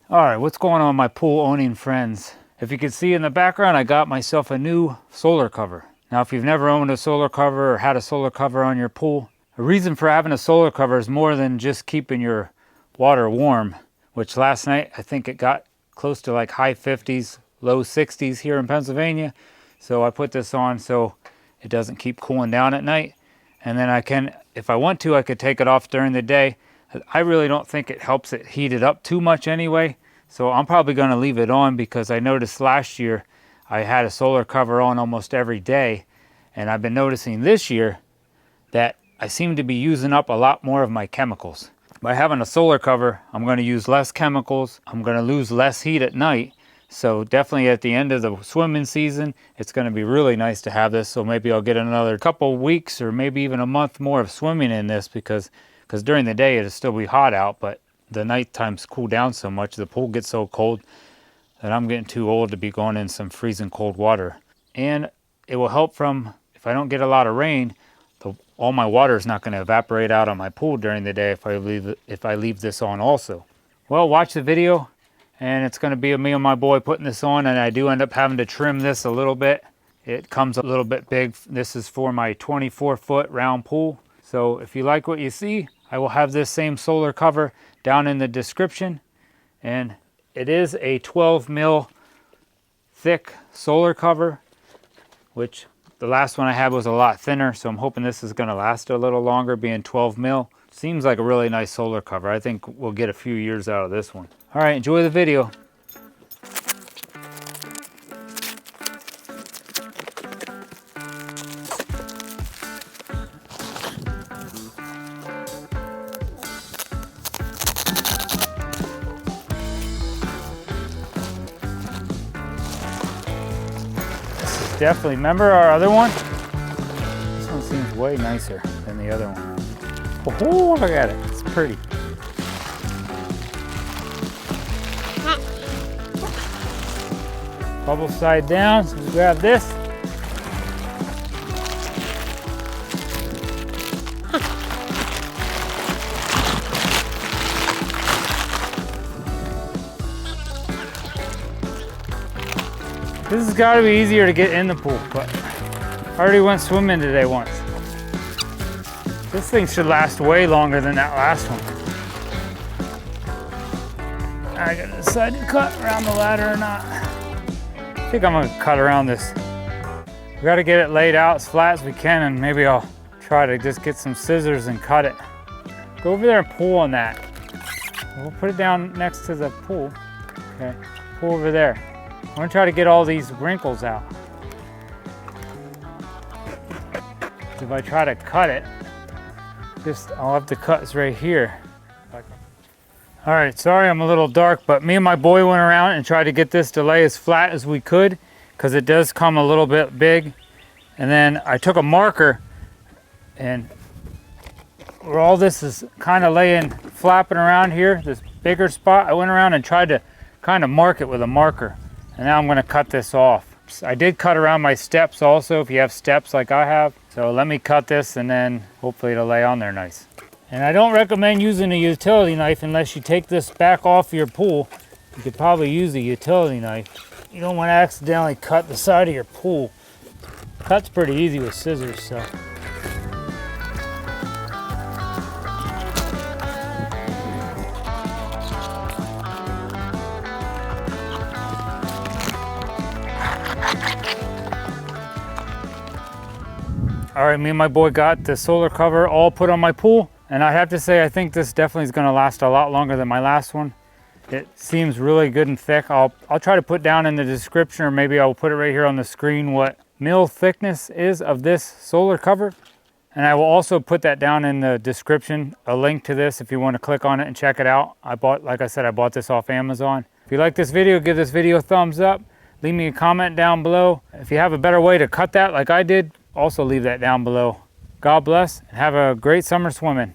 All right, what's going on, my pool owning friends? If you can see in the background, I got myself a new solar cover. Now, if you've never owned a solar cover or had a solar cover on your pool, the reason for having a solar cover is more than just keeping your water warm, which last night I think it got close to like high 50s, low 60s here in Pennsylvania. So I put this on so it doesn't keep cooling down at night. And then I can, if I want to, I could take it off during the day. I really don't think it helps it heat it up too much anyway. So I'm probably going to leave it on because I noticed last year I had a solar cover on almost every day. And I've been noticing this year that I seem to be using up a lot more of my chemicals. By having a solar cover, I'm going to use less chemicals. I'm going to lose less heat at night. So definitely at the end of the swimming season, it's going to be really nice to have this. So maybe I'll get another couple weeks or maybe even a month more of swimming in this because during the day it'll still be hot out, but the night times cool down so much, the pool gets so cold that I'm getting too old to be going in some freezing cold water. And it will help from, if I don't get a lot of rain, all my water is not going to evaporate out on my pool during the day if I leave this on also. Well, watch the video. And it's going to be me and my boy putting this on, and I do end up having to trim this a little bit. It comes a little bit big. This is for my 24-foot round pool. So if you like what you see, I will have this same solar cover down in the description. And it is a 12 mil thick solar cover, which the last one I had was a lot thinner. So I'm hoping this is going to last a little longer, being 12 mil. Seems like a really nice solar cover. I think we'll get a few years out of this one. All right, enjoy the video. This is definitely, remember our other one? This one seems way nicer than the other one. Oh, look at it, it's pretty. Bubble side down, so we grab this. This has got to be easier to get in the pool, but I already went swimming today once. This thing should last way longer than that last one. I gotta decide to cut around the ladder or not. I think I'm gonna cut around this. We gotta get it laid out as flat as we can, and maybe I'll try to just get some scissors and cut it. Go over there and pull on that. We'll put it down next to the pool. Okay, pull over there. I'm gonna try to get all these wrinkles out. If I try to cut it, I'll have to cut this right here. All right, sorry I'm a little dark, but me and my boy went around and tried to get this to lay as flat as we could because it does come a little bit big. And then I took a marker, and where all this is kind of laying, flapping around here, this bigger spot, I went around and tried to kind of mark it with a marker. And now I'm gonna cut this off. I did cut around my steps also, if you have steps like I have. So let me cut this, and then hopefully it'll lay on there nice. And I don't recommend using a utility knife unless you take this back off your pool. You could probably use a utility knife. You don't want to accidentally cut the side of your pool. Cut's pretty easy with scissors, so. All right, me and my boy got the solar cover all put on my pool. And I have to say, I think this definitely is gonna last a lot longer than my last one. It seems really good and thick. I'll try to put down in the description, or maybe I'll put it right here on the screen, what mil thickness is of this solar cover. And I will also put that down in the description, a link to this if you want to click on it and check it out. Like I said, I bought this off Amazon. If you like this video, give this video a thumbs up. Leave me a comment down below. If you have a better way to cut that like I did, also leave that down below. God bless and have a great summer swimming.